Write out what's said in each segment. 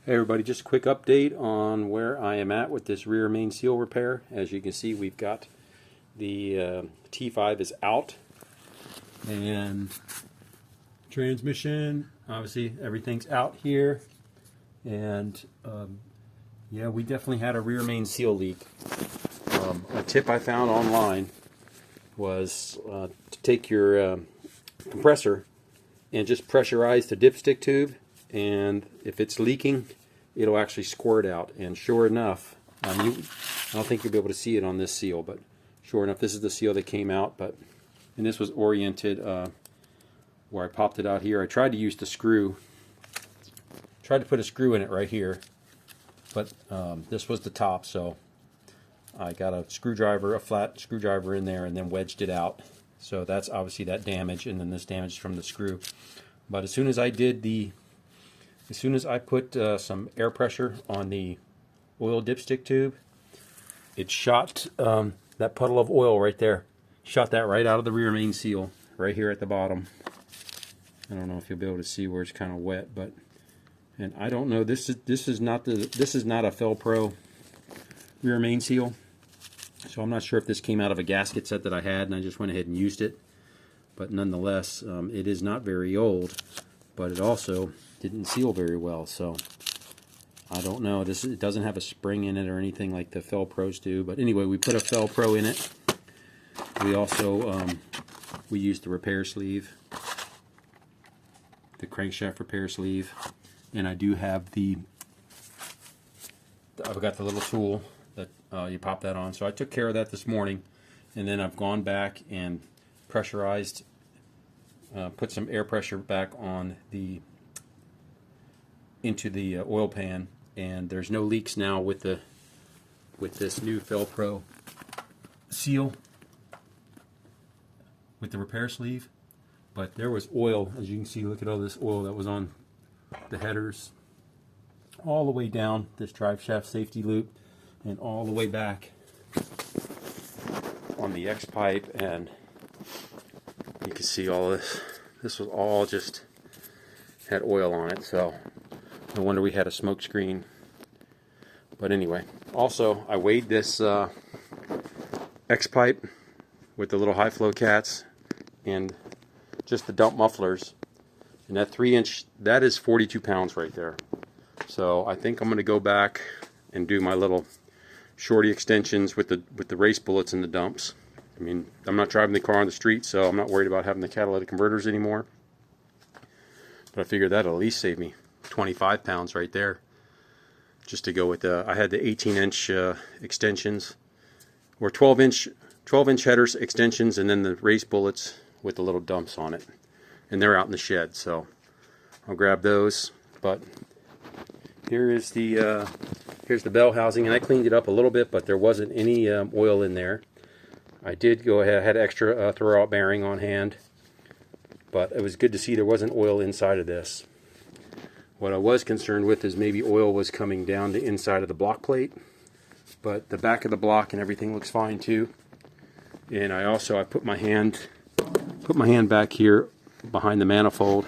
Hey everybody, just a quick update on where I am at with this rear main seal repair. As you can see, we've got the T5 is out, and transmission, obviously everything's out here, and yeah, we definitely had a rear main seal leak. A tip I found online was to take your compressor and just pressurize the dipstick tube, and if it's leaking, it'll actually squirt out. And sure enough, I don't think you'll be able to see it on this seal, but sure enough, this is the seal that came out. And this was oriented where I popped it out here. I tried to use the screw, tried to put a screw in it right here, but this was the top, so I got a screwdriver, a flat screwdriver in there, and then wedged it out. So that's obviously that damage, and then this damage from the screw. But as soon as I put some air pressure on the oil dipstick tube, it shot that puddle of oil right there. Shot that right out of the rear main seal, right here at the bottom. I don't know if you'll be able to see where it's kind of wet, but and I don't know. This is not a Fel-Pro rear main seal, so I'm not sure if this came out of a gasket set that I had and I just went ahead and used it. But nonetheless, it is not very old, but it also didn't seal very well, so I don't know. It doesn't have a spring in it or anything like the Fel-Pros do. But anyway, we put a Fel-Pro in it. We also we used the repair sleeve, the crankshaft repair sleeve, and I do have I've got the little tool that you pop that on. So I took care of that this morning, and then I've gone back and pressurized, put some air pressure back on into the oil pan, and there's no leaks now with this new Fel-Pro seal with the repair sleeve. But there was oil, as you can see. Look at all this oil that was on the headers, all the way down this drive shaft safety loop, and all the way back on the X pipe, and you can see all this. This was all just had oil on it, so no wonder we had a smoke screen. But anyway, also I weighed this X pipe with the little high flow cats and just the dump mufflers, and that 3-inch, that is 42 pounds right there. So I think I'm going to go back and do my little shorty extensions with the race bullets in the dumps. I mean, I'm not driving the car on the street, so I'm not worried about having the catalytic converters anymore. But I figured that'll at least save me 25 pounds right there, just to go with I had the 18-inch extensions, or 12-inch headers extensions, and then the race bullets with the little dumps on it, and they're out in the shed, so I'll grab those. But here's the bell housing, and I cleaned it up a little bit, but there wasn't any oil in there. I did go ahead, I had extra throw-out bearing on hand, but it was good to see there wasn't oil inside of this. What I was concerned with is maybe oil was coming down the inside of the block plate, but the back of the block and everything looks fine too. And I put my hand back here behind the manifold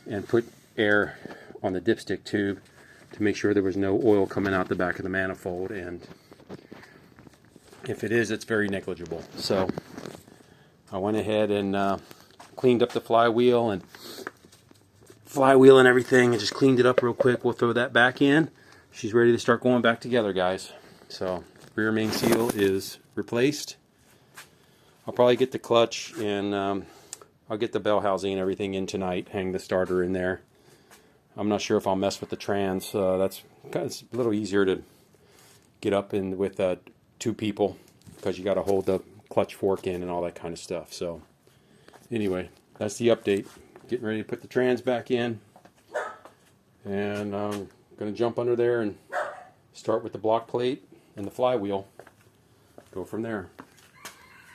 and put air on the dipstick tube to make sure there was no oil coming out the back of the manifold, and if it is, it's very negligible. So I went ahead and cleaned up the flywheel and everything, and just cleaned it up real quick. We'll throw that back in. She's ready to start going back together, guys. So rear main seal is replaced. I'll probably get the clutch, and I'll get the bell housing and everything in tonight, hang the starter in there. I'm not sure if I'll mess with the trans. It's a little easier to get up in with two people, because you got to hold the clutch fork in and all that kind of stuff. So anyway, that's the update. Getting ready to put the trans back in, and I'm going to jump under there and start with the block plate and the flywheel. Go from there.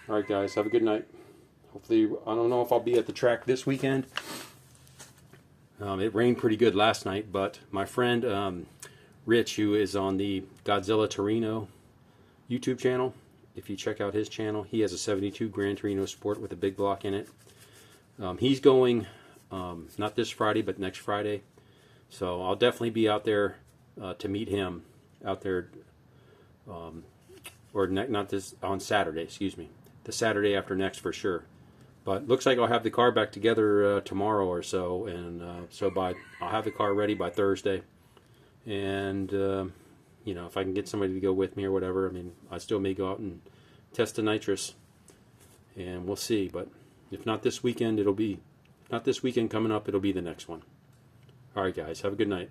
Alright guys, have a good night. Hopefully, I don't know if I'll be at the track this weekend. It rained pretty good last night, but my friend Rich, who is on the Godzilla Torino YouTube channel, if you check out his channel, he has a 72 Gran Torino Sport with a big block in it. He's going not this Friday, but next Friday, So I'll definitely be out there to meet him out there, or not this on Saturday. Excuse me, the Saturday after next for sure. But looks like I'll have the car back together tomorrow or so, and so I'll have the car ready by Thursday. And you know, if I can get somebody to go with me or whatever, I mean, I still may go out and test the nitrous, and we'll see. But if not this weekend, not this weekend coming up, it'll be the next one. All right, guys, have a good night.